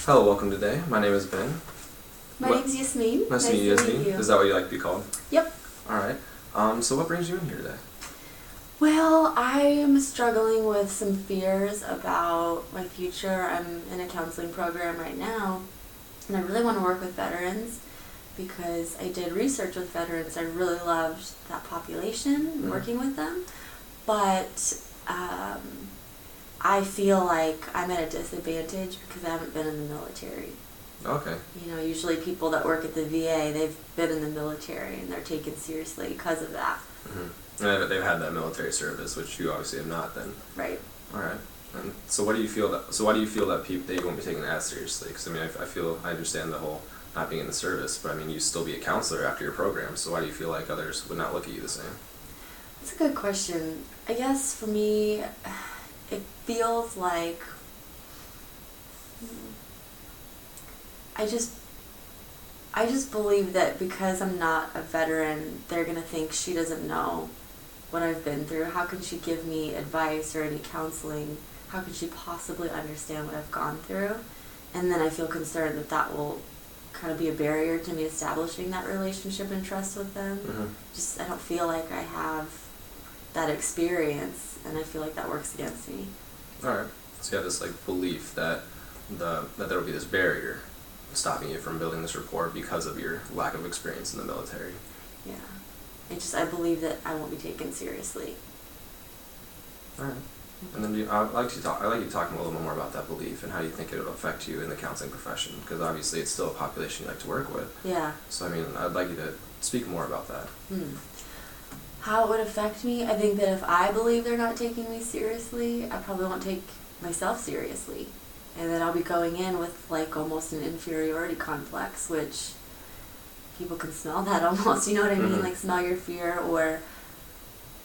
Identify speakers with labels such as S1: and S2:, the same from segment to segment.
S1: Hello, welcome today. My name is Ben.
S2: My name's Yasmin.
S1: Nice to meet you, Yasmin.
S2: you.
S1: Is that what you like to be called?
S2: Yep.
S1: Alright. So what brings you in here today?
S2: Well, I'm struggling with some fears about my future. I'm in a counseling program right now, and I really want to work with veterans because I did research with veterans. I really loved that population, working with them, but I feel like I'm at a disadvantage because I haven't been in the military.
S1: Okay.
S2: You know, usually people that work at the VA, they've been in the military and they're taken seriously because of that.
S1: Mm-hmm. And they've had that military service, which you obviously have not then.
S2: Right.
S1: Alright. And so why do you feel that they won't be taken as seriously? Because I mean, I understand the whole not being in the service, but I mean, you still be a counselor after your program, so why do you feel like others would not look at you the same?
S2: That's a good question. I guess for me, it feels like I just believe that because I'm not a veteran, they're going to think she doesn't know what I've been through. How can she give me advice or any counseling? How can she possibly understand what I've gone through? And then I feel concerned that that will kind of be a barrier to me establishing that relationship and trust with them.
S1: Mm-hmm.
S2: I don't feel like I have that experience, and I feel like that works against me.
S1: Alright. So you have this like belief that there will be this barrier stopping you from building this rapport because of your lack of experience in the military.
S2: Yeah. I believe that I won't be taken seriously.
S1: Alright. And then I'd like you talking a little bit more about that belief and how you think it will affect you in the counseling profession, because obviously it's still a population you like to work with.
S2: Yeah.
S1: So I mean, I'd like you to speak more about that.
S2: How it would affect me? I think that if I believe they're not taking me seriously, I probably won't take myself seriously. And then I'll be going in with like almost an inferiority complex, which people can smell that almost, you know what I mean? Like smell your fear, or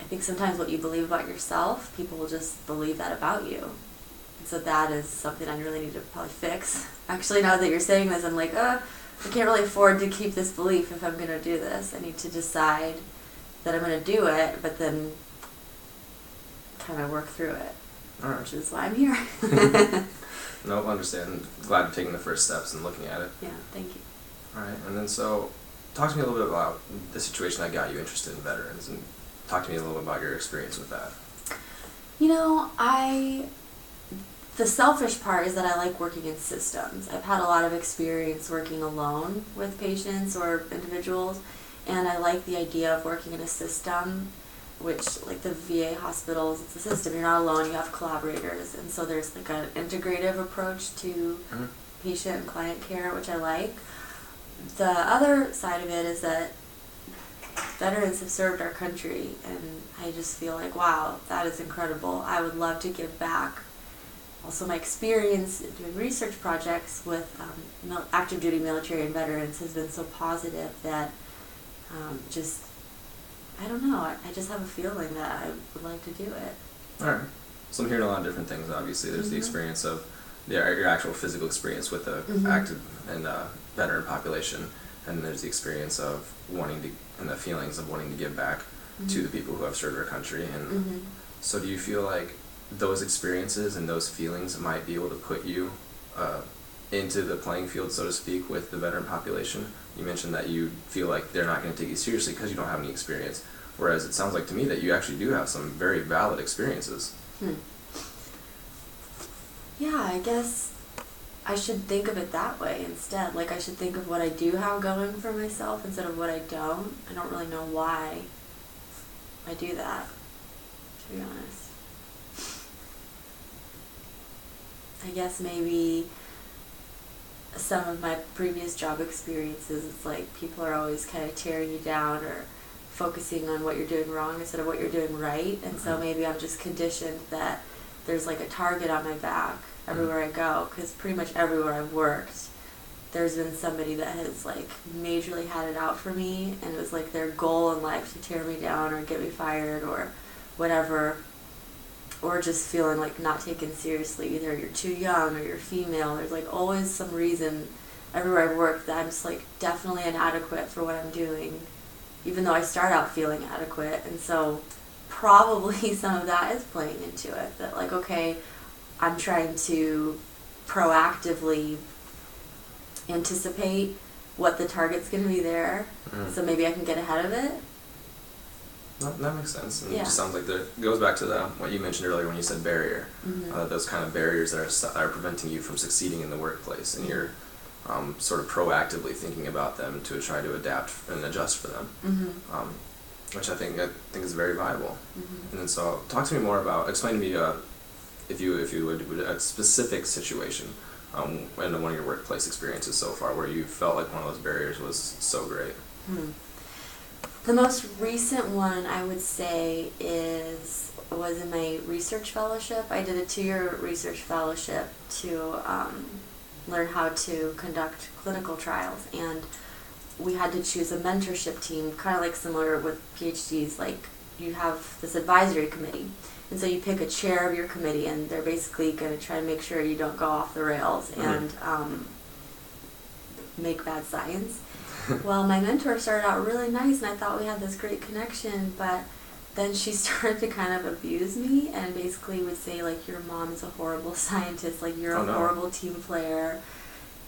S2: I think sometimes what you believe about yourself, people will just believe that about you. And so that is something I really need to probably fix. Actually, now that you're saying this, I'm like, I can't really afford to keep this belief if I'm going to do this. I need to decide that I'm going to do it, but then kind of work through it.
S1: Alright.
S2: Which is why I'm here.
S1: No, I understand. Glad you're taking the first steps and looking at it.
S2: Yeah, thank you.
S1: Alright, and then so, talk to me a little bit about the situation that got you interested in veterans, and talk to me a little bit about your experience with that.
S2: You know, the selfish part is that I like working in systems. I've had a lot of experience working alone with patients or individuals, and I like the idea of working in a system, which, like the VA hospitals, it's a system. You're not alone, you have collaborators, and so there's like an integrative approach to patient and client care, which I like. The other side of it is that veterans have served our country, and I just feel like, wow, that is incredible. I would love to give back. Also, my experience doing research projects with active duty military and veterans has been so positive that I don't know, I just have a feeling that I would like to do it.
S1: Alright. So I'm hearing a lot of different things, obviously. There's the experience of your actual physical experience with the active and veteran population, and there's the experience of wanting to, and the feelings of wanting to give back to the people who have served our country. And so do you feel like those experiences and those feelings might be able to put you into the playing field, so to speak, with the veteran population? You mentioned that you feel like they're not going to take you seriously because you don't have any experience, whereas it sounds like to me that you actually do have some very valid experiences.
S2: Yeah, I guess I should think of it that way instead. Like, I should think of what I do have going for myself instead of what I don't. I don't really know why I do that, to be honest. I guess maybe some of my previous job experiences, it's like people are always kind of tearing you down or focusing on what you're doing wrong instead of what you're doing right, and so maybe I'm just conditioned that there's like a target on my back everywhere I go, because pretty much everywhere I've worked, there's been somebody that has like majorly had it out for me, and it was like their goal in life to tear me down or get me fired or whatever, or just feeling like not taken seriously. Either you're too young or you're female. There's like always some reason everywhere I've worked that I'm just like definitely inadequate for what I'm doing, even though I start out feeling adequate. And so probably some of that is playing into it, that like, okay, I'm trying to proactively anticipate what the target's going to be there, so maybe I can get ahead of it.
S1: That makes sense. And
S2: Yeah.
S1: It just sounds like it goes back to what you mentioned earlier when you said barrier. Those kind of barriers that are preventing you from succeeding in the workplace, and you're sort of proactively thinking about them to try to adapt and adjust for them, which I think is very viable. And then so talk to me more about, explain to me if you would, a specific situation in one of your workplace experiences so far where you felt like one of those barriers was so great.
S2: The most recent one I would say was in my research fellowship. I did a 2-year research fellowship to learn how to conduct clinical trials, and we had to choose a mentorship team, kind of like similar with PhDs. Like, you have this advisory committee, and so you pick a chair of your committee, and they're basically going to try to make sure you don't go off the rails and make bad science. Well, my mentor started out really nice, and I thought we had this great connection, but then she started to kind of abuse me and basically would say, like, your mom is a horrible scientist, like, you're a horrible team player,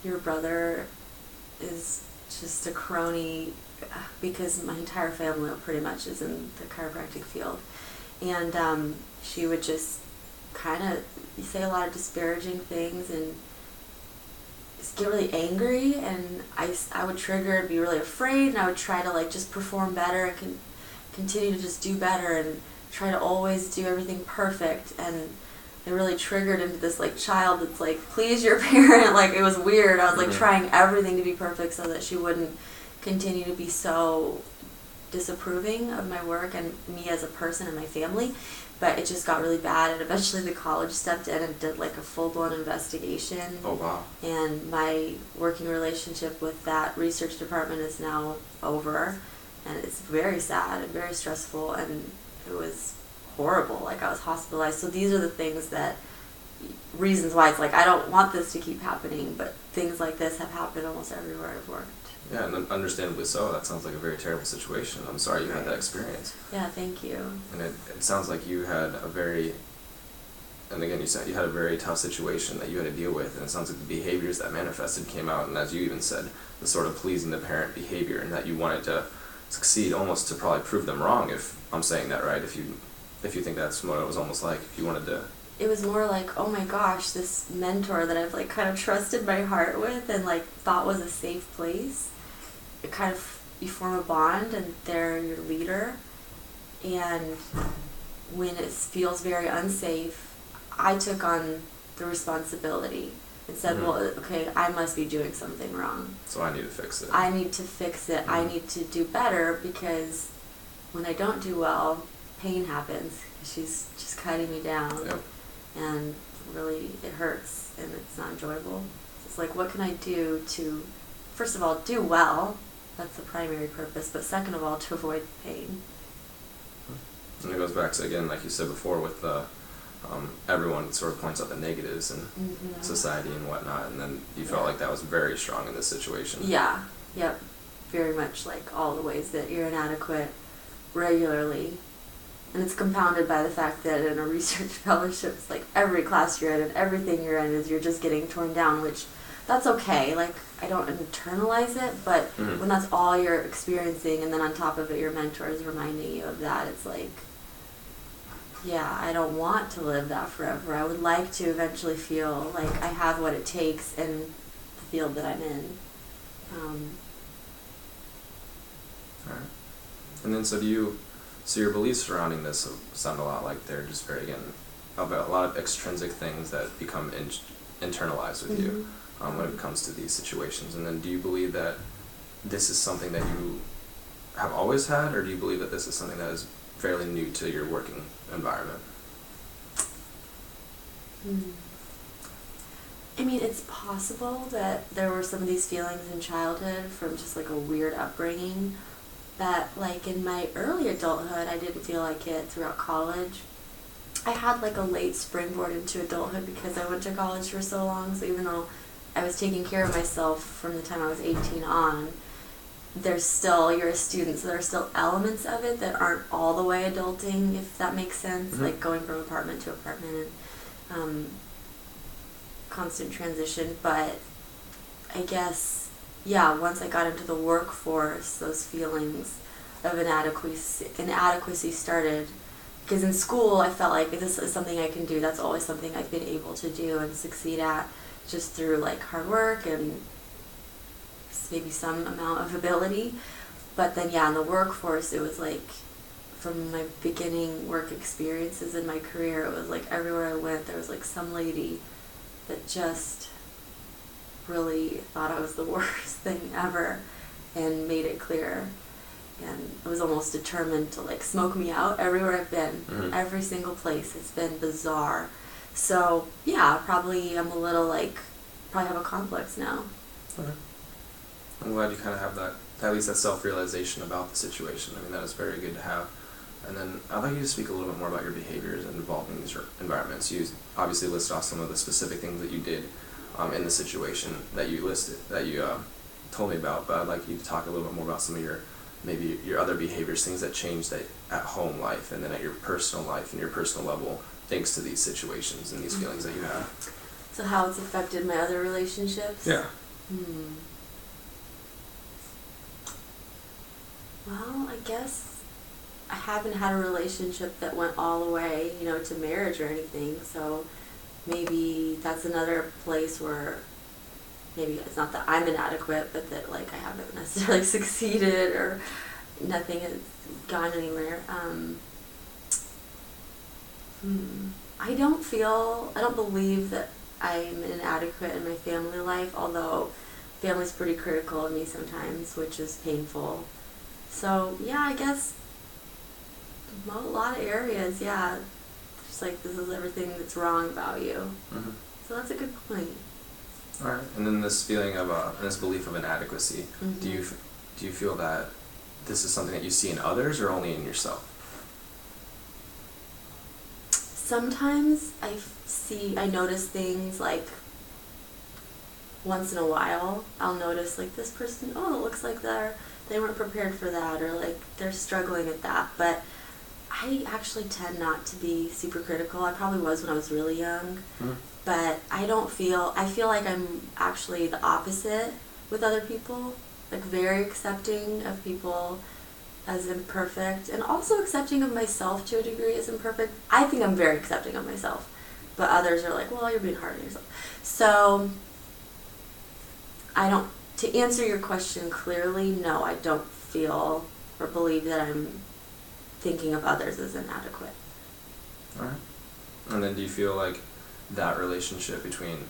S2: your brother is just a crony, because my entire family pretty much is in the chiropractic field. And she would just kind of say a lot of disparaging things and get really angry, and I would trigger and be really afraid, and I would try to, like, just perform better and continue to just do better and try to always do everything perfect. And it really triggered into this, like, child that's like, please your parent. Like, it was weird. I was like trying everything to be perfect so that she wouldn't continue to be so disapproving of my work and me as a person and my family. But it just got really bad, and eventually the college stepped in and did, like, a full-blown investigation.
S1: Oh, wow.
S2: And my working relationship with that research department is now over, and it's very sad and very stressful, and it was horrible. Like, I was hospitalized. So these are the reasons why it's like, I don't want this to keep happening, but things like this have happened almost everywhere I've worked.
S1: Yeah, and understandably so. That sounds like a very terrible situation. I'm sorry you had that experience.
S2: Yeah, thank you.
S1: And it sounds like you had and again, you said you had a very tough situation that you had to deal with, and it sounds like the behaviors that manifested came out, and as you even said, the sort of pleasing the parent behavior, and that you wanted to succeed almost to probably prove them wrong, if I'm saying that right, if you think that's what it was almost like, if you wanted to...
S2: It was more like, oh my gosh, this mentor that I've, like, kind of trusted my heart with and, like, thought was a safe place. It kind of, you form a bond, and they're your leader. And when it feels very unsafe, I took on the responsibility and said, well, okay, I must be doing something wrong.
S1: So I need to fix it.
S2: I need to fix it. I need to do better, because when I don't do well, pain happens. She's just cutting me down.
S1: Yep.
S2: And really, it hurts, and it's not enjoyable. It's like, what can I do to, first of all, do well? That's the primary purpose. But second of all, to avoid pain.
S1: And it goes back to, again, like you said before, with everyone sort of points out the negatives in society and whatnot, and then you felt like that was very strong in this situation.
S2: Yeah. Yep. Very much, like, all the ways that you're inadequate regularly. And it's compounded by the fact that in a research fellowship, it's like every class you're in and everything you're in is you're just getting torn down, which that's okay. Like, I don't internalize it, but when that's all you're experiencing, and then on top of it your mentor is reminding you of that, it's like, yeah, I don't want to live that forever. I would like to eventually feel like I have what it takes in the field that I'm in.
S1: Alright. And then so your beliefs surrounding this sound a lot like they're just very, again, about a lot of extrinsic things that become internalized with you when it comes to these situations. And then do you believe that this is something that you have always had, or do you believe that this is something that is fairly new to your working environment?
S2: I mean, it's possible that there were some of these feelings in childhood from just, like, a weird upbringing, that, like, in my early adulthood, I didn't feel like it throughout college. I had, like, a late springboard into adulthood because I went to college for so long, so even though I was taking care of myself from the time I was 18 on, there's still, you're a student, so there are still elements of it that aren't all the way adulting, if that makes sense, like going from apartment to apartment and constant transition. But I guess yeah, once I got into the workforce, those feelings of inadequacy started. Because in school, I felt like this is something I can do. That's always something I've been able to do and succeed at, just through like hard work and maybe some amount of ability. But then, yeah, in the workforce, it was like, from my beginning work experiences in my career, it was like everywhere I went, there was like some lady that just really thought I was the worst thing ever and made it clear. And I was almost determined to like smoke me out everywhere I've been.
S1: Mm-hmm.
S2: Every single place. It's been bizarre. So, yeah, probably I'm a little like, probably have a complex now.
S1: Okay. I'm glad you kind of have that, at least that self-realization about the situation. I mean, that is very good to have. And then I'd like you to speak a little bit more about your behaviors involved in these environments. You obviously listed off some of the specific things that you did in the situation that you told me about, but I'd like you to talk a little bit more about some of maybe your other behaviors, things that changed at home life and then at your personal life and your personal level, thanks to these situations and these feelings that you have.
S2: So how it's affected my other relationships?
S1: Yeah.
S2: Well, I guess I haven't had a relationship that went all the way, to marriage or anything. So maybe that's another place where maybe it's not that I'm inadequate, but that like I haven't necessarily succeeded or nothing has gone anywhere. I don't believe that I'm inadequate in my family life, although family's pretty critical of me sometimes, which is painful. So, yeah, I guess a lot of areas, yeah, just like this is everything that's wrong about you.
S1: Mm-hmm.
S2: So that's a good point.
S1: All right, and then this feeling of this belief of inadequacy.
S2: Mm-hmm.
S1: Do you feel that this is something that you see in others or only in yourself?
S2: Sometimes I notice things like once in a while. I'll notice like this person, it looks like they weren't prepared for that, or like they're struggling at that. But I actually tend not to be super critical. I probably was when I was really young. Mm-hmm. But I feel like I'm actually the opposite with other people, like very accepting of people as imperfect, and also accepting of myself to a degree as imperfect. I think I'm very accepting of myself, but others are like, well, you're being hard on yourself. So to answer your question clearly, no, I don't feel or believe that I'm thinking of others as inadequate.
S1: All right. And then do you feel like that relationship between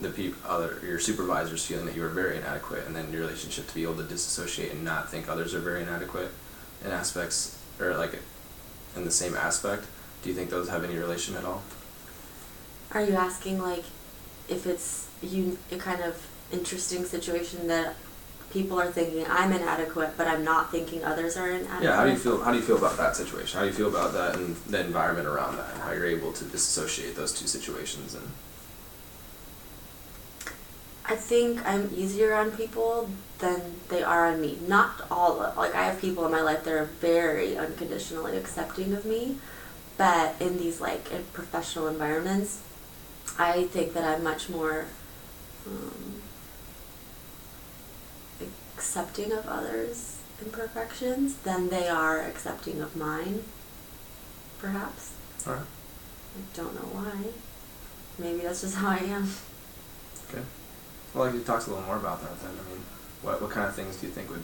S1: your supervisors feeling that you are very inadequate, and then your relationship to be able to disassociate and not think others are very inadequate in aspects, or like in the same aspect, do you think those have any relation at all?
S2: Are you asking like if it's a kind of interesting situation that people are thinking I'm inadequate, but I'm not thinking others are inadequate?
S1: Yeah, how do you feel about that situation? How do you feel about that and the environment around that, and how you're able to disassociate those two situations? And
S2: I think I'm easier on people than they are on me. Not all I have people in my life that are very unconditionally accepting of me, but in these in professional environments, I think that I'm much more accepting of others' imperfections than they are accepting of mine, perhaps.
S1: All right.
S2: I don't know why. Maybe that's just how I am.
S1: Okay. Well, you talk a little more about that then. I mean, what kind of things do you think would...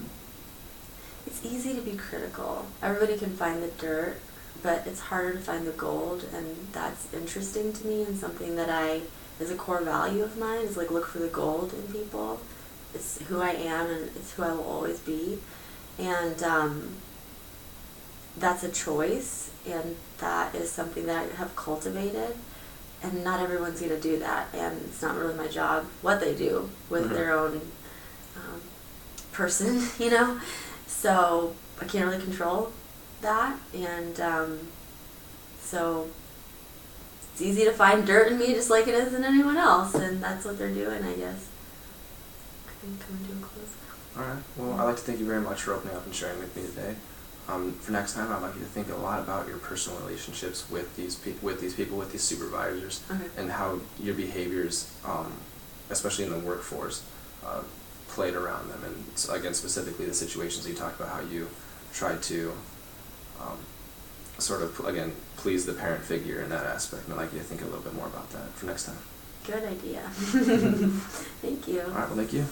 S2: It's easy to be critical. Everybody can find the dirt, but it's harder to find the gold, and that's interesting to me, and something that is a core value of mine, is look for the gold in people. It's who I am, and it's who I will always be. And that's a choice, and that is something that I have cultivated. And not everyone's going to do that, and it's not really my job what they do with mm-hmm. their own person, So I can't really control that, and so it's easy to find dirt in me just like it is in anyone else, and that's what they're doing, I guess. Come and do a close.
S1: All right. Well, I'd like to thank you very much for opening up and sharing with me today. For next time, I'd like you to think a lot about your personal relationships with these supervisors, okay. and how your behaviors, especially in the workforce, played around them, and so again, specifically the situations you talked about, how you tried to sort of, again, please the parent figure in that aspect. And I'd like you to think a little bit more about that for next time.
S2: Good idea. Thank you.
S1: All right, well, thank you.